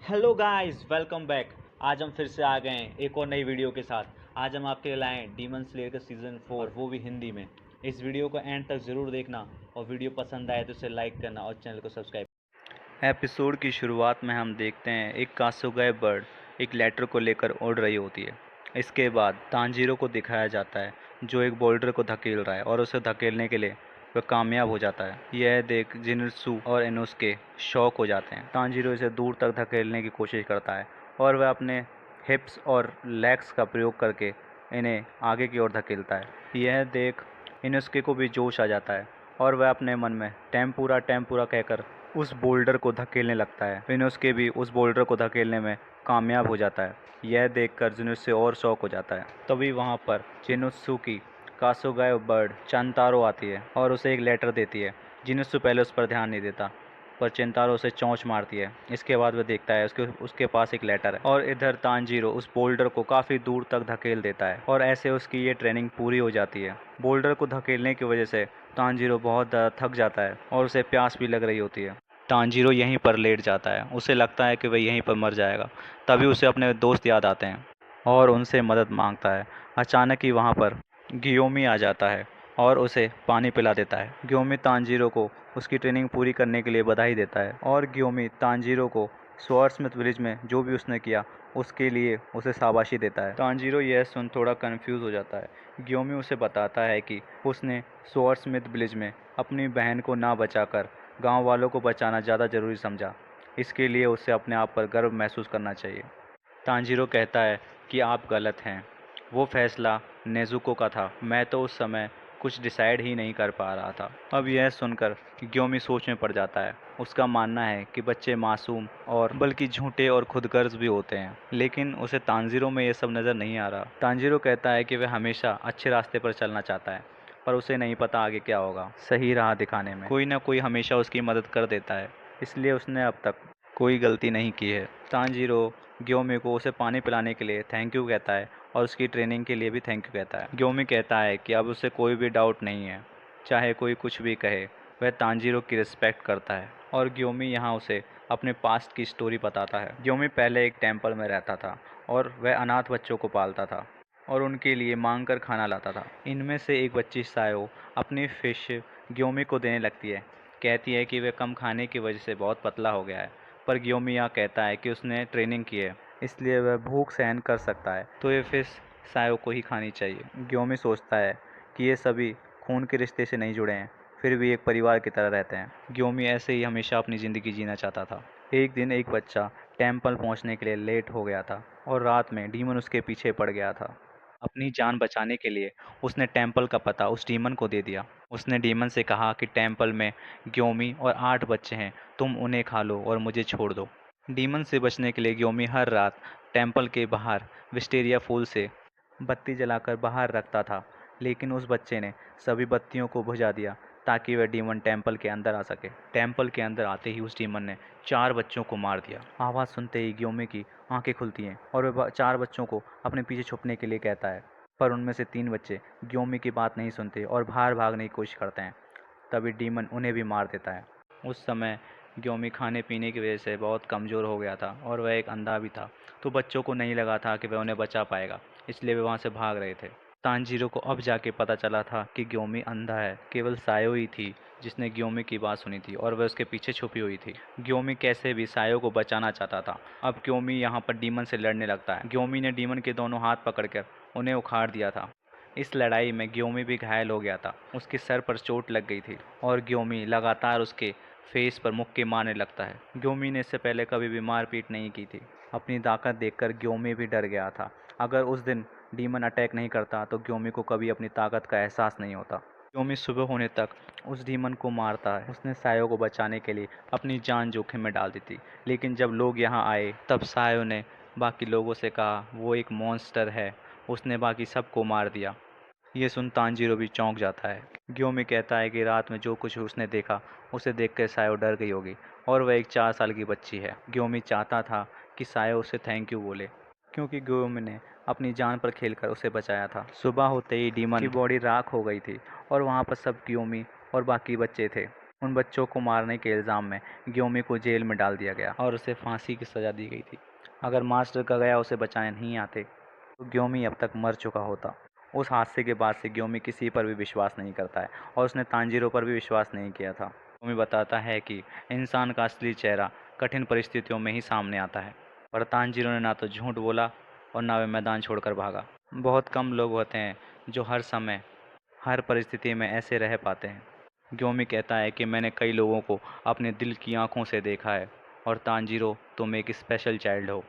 Hello guys, welcome back. आज हम फिर से आ गए हैं एक और नई वीडियो के साथ। आज हम आपके लिए लाए हैं डीमन स्लेयर का सीज़न 4, वो भी हिंदी में। इस वीडियो को एंड तक ज़रूर देखना और वीडियो पसंद आए तो इसे लाइक करना और चैनल को सब्सक्राइब। एपिसोड की शुरुआत में हम देखते हैं एक कासुगाए बर्ड एक लेटर को लेकर उड़ रही होती है। इसके बाद तांजीरो को दिखाया जाता है जो एक बोल्डर को धकेल रहा है और उसे धकेलने के लिए वह कामयाब हो जाता है। यह देख जिनत्सु और इनोस्के शॉक हो जाते हैं। तांजीरो इसे दूर तक धकेलने की कोशिश करता है और वह अपने हिप्स और लेग्स का प्रयोग करके इन्हें आगे की ओर धकेलता है। यह देख इनोस्के को भी जोश आ जाता है और वह अपने मन में टेम्पूरा टेम्पूरा कहकर उस बोल्डर को धकेलने लगता है। जिनोस्के भी उस बोल्डर को धकेलने में कामयाब हो जाता है। यह देखकर जिनोस्के और शौक हो जाता है। तभी वहाँ पर जिनोत्सु की कासुगाए बर्ड चांतारो आती है और उसे एक लेटर देती है। जिनोत्सु पहले उस पर ध्यान नहीं देता, पर चिंतारो उसे चोंच मारती है। इसके बाद वह देखता है उसके पास एक लेटर है और इधर तांजीरो उस बोल्डर को काफ़ी दूर तक धकेल देता है और ऐसे उसकी ये ट्रेनिंग पूरी हो जाती है। बोल्डर को धकेलने की वजह से तांजीरो बहुत ज़्यादा थक जाता है और उसे प्यास भी लग रही होती है। तांजीरो यहीं पर लेट जाता है। उसे लगता है कि वह यहीं पर मर जाएगा। तभी उसे अपने दोस्त याद आते हैं और उनसे मदद मांगता है। अचानक ही वहाँ पर गियोमी आ जाता है और उसे पानी पिला देता है। गियोमी तांजीरो को उसकी ट्रेनिंग पूरी करने के लिए बधाई देता है और गियोमी तांजीरो को स्वॉर्डस्मिथ विलेज में जो भी उसने किया उसके लिए उसे शाबाशी देता है। तांजीरो यह सुन थोड़ा कंफ्यूज हो जाता है। गियोमी उसे बताता है कि उसने स्वॉर्डस्मिथ विलेज में अपनी बहन को ना बचाकर गांव वालों को बचाना ज़्यादा ज़रूरी समझा। इसके लिए उसे अपने आप पर गर्व महसूस करना चाहिए। तांजीरो कहता है कि आप गलत हैं। वो फैसला नेजुको का था। मैं तो उस समय कुछ डिसाइड ही नहीं कर पा रहा था। अब यह सुनकर ग्योमी सोच में पड़ जाता है। उसका मानना है कि बच्चे मासूम और बल्कि झूठे और खुदगर्ज भी होते हैं, लेकिन उसे तांजीरो में यह सब नज़र नहीं आ रहा। तांजीरो कहता है कि वह हमेशा अच्छे रास्ते पर चलना चाहता है, पर उसे नहीं पता आगे क्या होगा। सही राह दिखाने में कोई ना कोई हमेशा उसकी मदद कर देता है, इसलिए उसने अब तक कोई गलती नहीं की है। तांजीरो ग्योमी को उसे पानी पिलाने के लिए थैंक यू कहता है और उसकी ट्रेनिंग के लिए भी थैंक यू कहता है। ग्योमी कहता है कि अब उसे कोई भी डाउट नहीं है, चाहे कोई कुछ भी कहे वह तांजीरो की रिस्पेक्ट करता है। और ग्योमी यहाँ उसे अपने पास्ट की स्टोरी बताता है। ग्योमी पहले एक टेम्पल में रहता था और वह अनाथ बच्चों को पालता था और उनके लिए मांग कर खाना लाता था। इनमें से एक बच्ची सायो अपनी फिश ग्योमी को देने लगती है। कहती है कि वह कम खाने की वजह से बहुत पतला हो गया है, पर ग्योमी यहाँ कहता है कि उसने ट्रेनिंग की है, इसलिए वह भूख सहन कर सकता है, तो ये फिश सायो को ही खानी चाहिए। ग्योमी सोचता है कि ये सभी खून के रिश्ते से नहीं जुड़े हैं, फिर भी एक परिवार की तरह रहते हैं। ग्योमी ऐसे ही हमेशा अपनी ज़िंदगी जीना चाहता था। एक दिन एक बच्चा टेम्पल पहुंचने के लिए लेट हो गया था और रात में डीमन उसके पीछे पड़ गया था। अपनी जान बचाने के लिए उसने टेम्पल का पता उस डीमन को दे दिया। उसने डीमन से कहा कि टेम्पल में ग्योमी और 8 बच्चे हैं, तुम उन्हें खा लो और मुझे छोड़ दो। डीमन से बचने के लिए ग्योमी हर रात टेम्पल के बाहर विस्टेरिया फूल से बत्ती जलाकर बाहर रखता था, लेकिन उस बच्चे ने सभी बत्तियों को बुझा दिया ताकि वह डीमन टेम्पल के अंदर आ सके। टेम्पल के अंदर आते ही उस डीमन ने 4 बच्चों को मार दिया। आवाज़ सुनते ही ग्योमी की आंखें खुलती हैं और वह 4 बच्चों को अपने पीछे छुपने के लिए कहता है, पर उनमें से 3 बच्चे ग्योमी की बात नहीं सुनते और बाहर भागने की कोशिश करते हैं। तभी डीमन उन्हें भी मार देता है। उस समय ग्योमी खाने पीने की वजह से बहुत कमज़ोर हो गया था और वह एक अंधा भी था, तो बच्चों को नहीं लगा था कि वह उन्हें बचा पाएगा, इसलिए वे वहाँ से भाग रहे थे। तांजीरो को अब जाके पता चला था कि ग्योमी अंधा है। केवल सायो ही थी जिसने ग्योमी की बात सुनी थी और वह उसके पीछे छुपी हुई थी। ग्योमी कैसे भी सायो को बचाना चाहता था। अब ग्योमी यहाँ पर डीमन से लड़ने लगता है। ग्योमी ने डीमन के दोनों हाथ पकड़कर उन्हें उखाड़ दिया था। इस लड़ाई में ग्योमी भी घायल हो गया था। उसके सर पर चोट लग गई थी और ग्योमी लगातार उसके फेस पर मुक्के मारने लगता है। ग्योमी ने इससे पहले कभी भी मारपीट नहीं की थी। अपनी ताकत देखकर ग्योमी भी डर गया था। अगर उस दिन डीमन अटैक नहीं करता तो ग्योमी को कभी अपनी ताकत का एहसास नहीं होता। ग्योमी सुबह होने तक उस डीमन को मारता है। उसने सायो को बचाने के लिए अपनी जान जोखिम में डाल दी थी, लेकिन जब लोग यहाँ आए तब सायो ने बाकी लोगों से कहा वो एक मॉन्स्टर है। उसने बाकी सबको मार दिया। ये सुन तांजीरो भी चौंक जाता है। ग्योमी कहता है कि रात में जो कुछ उसने देखा उसे देखकर सायो डर गई होगी और वह एक 4 साल की बच्ची है। ग्योमी चाहता था कि सायो उसे थैंक यू बोले, क्योंकि ग्योमी ने अपनी जान पर खेलकर उसे बचाया था। सुबह होते ही डीमन की बॉडी राख हो गई थी और वहाँ पर सब ग्योमी और बाकी बच्चे थे। उन बच्चों को मारने के इल्ज़ाम में ग्योमी को जेल में डाल दिया गया और उसे फांसी की सज़ा दी गई थी। अगर मास्टर का गया उसे बचाने नहीं आते तो ग्योमी अब तक मर चुका होता। उस हादसे के बाद से ग्योमी किसी पर भी विश्वास नहीं करता है और उसने तांजीरो पर भी विश्वास नहीं किया था। ग्योमी बताता है कि इंसान का असली चेहरा कठिन परिस्थितियों में ही सामने आता है, पर तांजीरो ने ना तो झूठ बोला और ना वे मैदान छोड़कर भागा। बहुत कम लोग होते हैं जो हर समय हर परिस्थिति में ऐसे रह पाते हैं। ग्योमी कहता है कि मैंने कई लोगों को अपने दिल की आंखों से देखा है और तांजीरो तुम एक स्पेशल चाइल्ड हो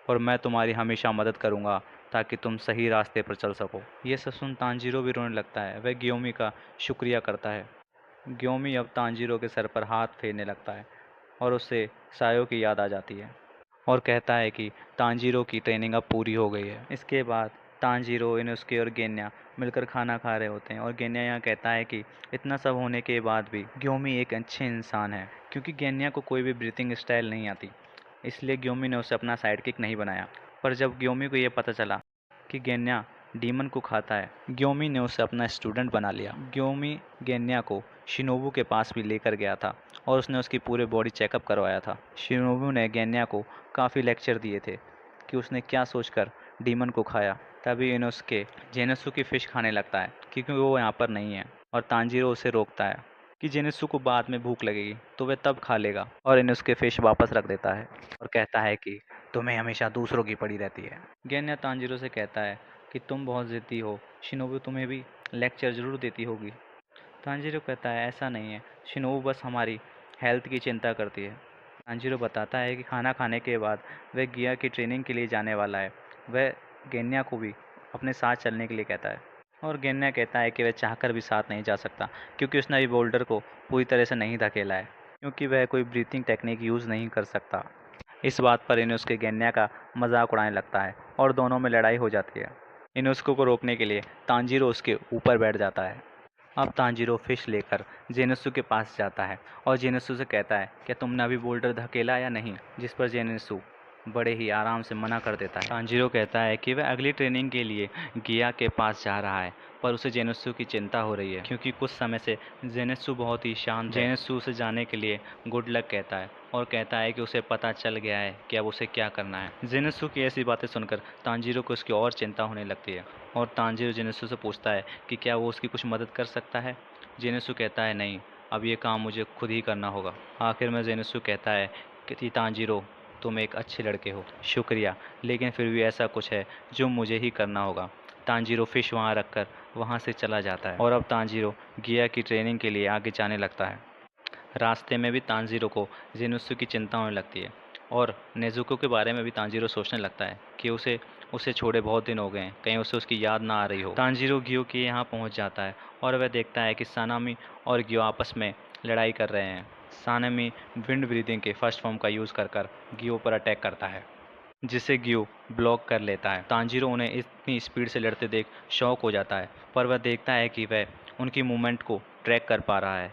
और मैं तुम्हारी हमेशा मदद करूंगा ताकि तुम सही रास्ते पर चल सको। ये सब सुन तांजीरो भी रोने लगता है। वह ग्योमी का शुक्रिया करता है। ग्योमी अब तांजीरो के सर पर हाथ फेरने लगता है और उससे सायो की याद आ जाती है और कहता है कि तांजीरो की ट्रेनिंग अब पूरी हो गई है। इसके बाद तांजीरो, इनुस्के और गेन्या मिलकर खाना खा रहे होते हैं और गेन्या यहाँ कहता है कि इतना सब होने के बाद भी ग्योमी एक अच्छे इंसान है, क्योंकि गेन्या को कोई भी ब्रीथिंग स्टाइल नहीं आती, इसलिए ग्योमी ने उसे अपना साइडकिक नहीं बनाया। पर जब ग्योमी को यह पता चला कि गेन्या डीमन को खाता है, ग्योमी ने उसे अपना स्टूडेंट बना लिया। ग्योमी गेन्या को शिनोबू के पास भी लेकर गया था और उसने उसकी पूरे बॉडी चेकअप करवाया था। शिनोबू ने गेन्या को काफ़ी लेक्चर दिए थे कि उसने क्या सोचकर डीमन को खाया। तभी इनोस्के जेनत्सु की फ़िश खाने लगता है क्योंकि वो यहाँ पर नहीं है और तांजीरो उसे रोकता है कि जेनत्सु को बाद में भूख लगेगी तो वह तब खा लेगा, और इनोस्के फ़िश वापस रख देता है और कहता है कि तुम्हें हमेशा दूसरों की पड़ी रहती है। गेन्या तांजीरो से कहता है कि तुम बहुत ज़िद्दी हो, शिनोबू तुम्हें भी लेक्चर ज़रूर देती होगी। तांजीरो कहता है ऐसा नहीं है, शिनोबू बस हमारी हेल्थ की चिंता करती है। तांजीरो बताता है कि खाना खाने के बाद वह गिया की ट्रेनिंग के लिए जाने वाला है। वह गेन्या को भी अपने साथ चलने के लिए कहता है और गेन्या कहता है कि वह चाहकर भी साथ नहीं जा सकता क्योंकि उसने अभी बोल्डर को पूरी तरह से नहीं धकेला है, क्योंकि वह कोई ब्रीथिंग टेक्निक यूज़ नहीं कर सकता। इस बात पर इनुस्के गेन्या का मजाक उड़ाने लगता है और दोनों में लड़ाई हो जाती है। इनुस्को को रोकने के लिए तांजीरो उसके ऊपर बैठ जाता है। अब तांजीरो फिश लेकर जेनत्सु के पास जाता है और जेनत्सु से कहता है क्या तुमने अभी बोल्डर धकेला या नहीं, जिस पर जेनत्सु बड़े ही आराम से मना कर देता है। तांजीरो कहता है कि वह अगली ट्रेनिंग के लिए गिया के पास जा रहा है, पर उसे जेनत्सु की चिंता हो रही है क्योंकि कुछ समय से जेनत्सु बहुत ही शांत है। जेनत्सु उसे जाने के लिए गुड लक कहता है और कहता है कि उसे पता चल गया है कि अब उसे क्या करना है। जेनत्सु की ऐसी बातें सुनकर तांजीरो को उसकी और चिंता होने लगती है और तांजीरो जेनत्सु से पूछता है कि क्या वो उसकी कुछ मदद कर सकता है। जेनत्सु कहता है नहीं, अब ये काम मुझे खुद ही करना होगा। आखिर में जेनत्सु कहता है कि तांजीरो तुम एक अच्छे लड़के हो, शुक्रिया, लेकिन फिर भी ऐसा कुछ है जो मुझे ही करना होगा। तांजीरो फिश वहाँ रखकर वहाँ से चला जाता है और अब तांजीरो गिया की ट्रेनिंग के लिए आगे जाने लगता है। रास्ते में भी तांजीरो को जेनुत्सु की चिंता होने लगती है और नेजुको के बारे में भी तांजीरो सोचने लगता है कि उसे उसे छोड़े बहुत दिन हो गए हैं, कहीं उसे उसकी याद ना आ रही हो। तांजीरो गियो के यहाँ पहुँच जाता है और वह देखता है कि सानामी और गियो आपस में लड़ाई कर रहे हैं। सानामी विंड ब्रीदिंग के फर्स्ट फॉर्म का यूज़ कर गियो पर अटैक करता है, जिसे गियो ब्लॉक कर लेता है। तांजीरो उन्हें इतनी स्पीड से लड़ते देख शॉक हो जाता है, पर वह देखता है कि वह उनकी मूवमेंट को ट्रैक कर पा रहा है।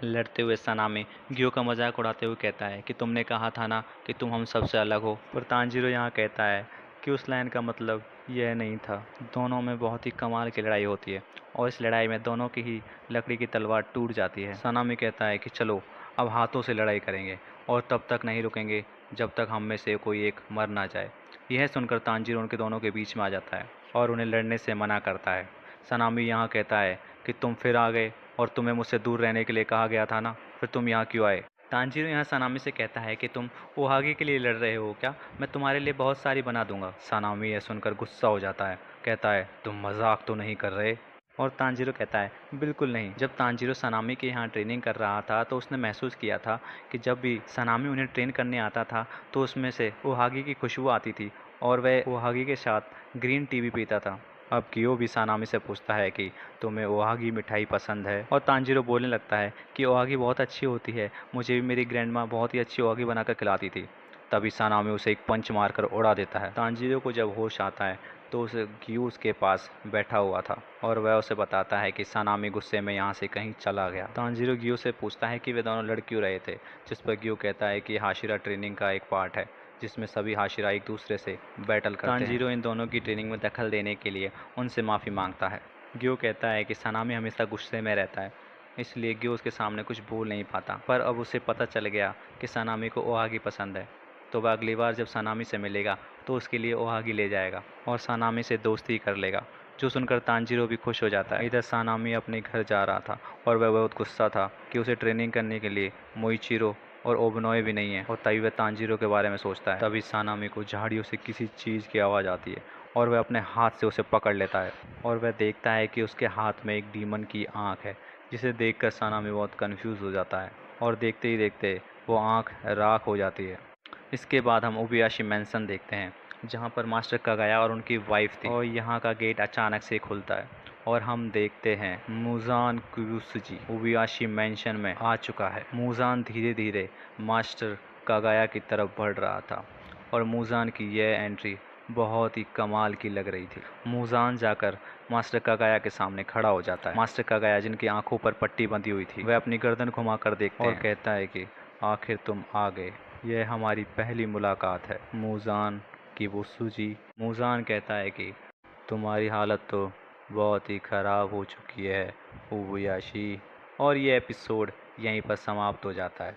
लड़ते हुए सनामी गियो का मजाक उड़ाते हुए कहता है कि तुमने कहा था ना कि तुम हम सबसे अलग हो, पर तांजीरो यहाँ कहता है कि उस लाइन का मतलब यह नहीं था। दोनों में बहुत ही कमाल की लड़ाई होती है और इस लड़ाई में दोनों की ही लकड़ी की तलवार टूट जाती है। सनामी कहता है कि चलो अब हाथों से लड़ाई करेंगे और तब तक नहीं रुकेंगे जब तक हम में से कोई एक मर ना जाए। यह सुनकर तांजीरो उनके दोनों के बीच में आ जाता है और उन्हें लड़ने से मना करता है। सनामी यहाँ कहता है कि तुम फिर आ गए और तुम्हें मुझसे दूर रहने के लिए कहा गया था ना, फिर तुम यहाँ क्यों आए। तांजीरो यहाँ सनामी से कहता है कि तुम ओहागी के लिए लड़ रहे हो क्या, मैं तुम्हारे लिए बहुत सारी बना दूंगा। सनामी यह सुनकर गुस्सा हो जाता है, कहता है तुम मजाक तो नहीं कर रहे। और तांजीरो कहता है बिल्कुल नहीं। जब तांजीरो सनामी के यहाँ ट्रेनिंग कर रहा था तो उसने महसूस किया था कि जब भी सनामी उन्हें ट्रेन करने आता था तो उसमें से ओहागी की खुशबू आती थी और वह ओहागी के साथ ग्रीन टी भी पीता था। अब गियो भी सनामी से पूछता है कि तुम्हें ओहागी मिठाई पसंद है, और तांजीरो बोलने लगता है कि ओहागी बहुत अच्छी होती है, मुझे भी मेरी ग्रैंड माँ बहुत ही अच्छी ओहागी बनाकर खिलाती थी। तभी सनामी उसे एक पंच मारकर उड़ा देता है। तांजीरो को जब होश आता है तो उसे गियो उसके पास बैठा हुआ था और वह उसे बताता है कि सनामी गुस्से में यहाँ से कहीं चला गया। तांजीरो गियो से पूछता है कि वे दोनों लड़ क्यों रहे थे, जिस पर गियो कहता है कि हाशिरा ट्रेनिंग का एक पार्ट है जिसमें सभी हाशिरा एक दूसरे से बैटल करते हैं। तांजीरो इन दोनों की ट्रेनिंग में दखल देने के लिए उनसे माफ़ी मांगता है। गियो कहता है कि सनामी हमेशा गुस्से में रहता है इसलिए ग्यो उसके सामने कुछ बोल नहीं पाता। पर अब उसे पता चल गया कि सनामी को ओहागी पसंद है, तो वह अगली बार जब सनामी से मिलेगा तो उसके लिए ओहागी ले जाएगा और सनामी से दोस्ती कर लेगा, जो सुनकर तांजीरो भी खुश हो जाता है। इधर सनामी अपने घर जा रहा था और वह बहुत गुस्सा था कि उसे ट्रेनिंग करने के लिए मोइचिरो और ओबनोए भी नहीं है, और तभी वह तांजीरो के बारे में सोचता है। तभी सनामी को झाड़ियों से किसी चीज़ की आवाज़ आती है और वह अपने हाथ से उसे पकड़ लेता है और वह देखता है कि उसके हाथ में एक डीमन की आँख है, जिसे देखकर सनामी बहुत कंफ्यूज हो जाता है और देखते ही देखते वो आँख राख हो जाती है। इसके बाद हम ओबयाशी मैंसन देखते हैं, जहाँ पर मास्टर कागाया और उनकी वाइफ थी, और यहाँ का गेट अचानक से खुलता है और हम देखते हैं मुजान कुरुसुजी ओबयाशी मैंशन में आ चुका है। मुजान धीरे धीरे मास्टर कागाया की तरफ बढ़ रहा था और मुजान की यह एंट्री बहुत ही कमाल की लग रही थी। मुजान जाकर मास्टर कागाया के सामने खड़ा हो जाता है। मास्टर कागाया, जिनकी आंखों पर पट्टी बंधी हुई थी, वह अपनी गर्दन घुमाकर देखते हैं और कहता है कि आखिर तुम आ गए, यह हमारी पहली मुलाकात है मुजान किबुसुजी। मुजान कहता है कि तुम्हारी हालत तो बहुत ही ख़राब हो चुकी है ओबयाशी। और ये एपिसोड यहीं पर समाप्त हो जाता है।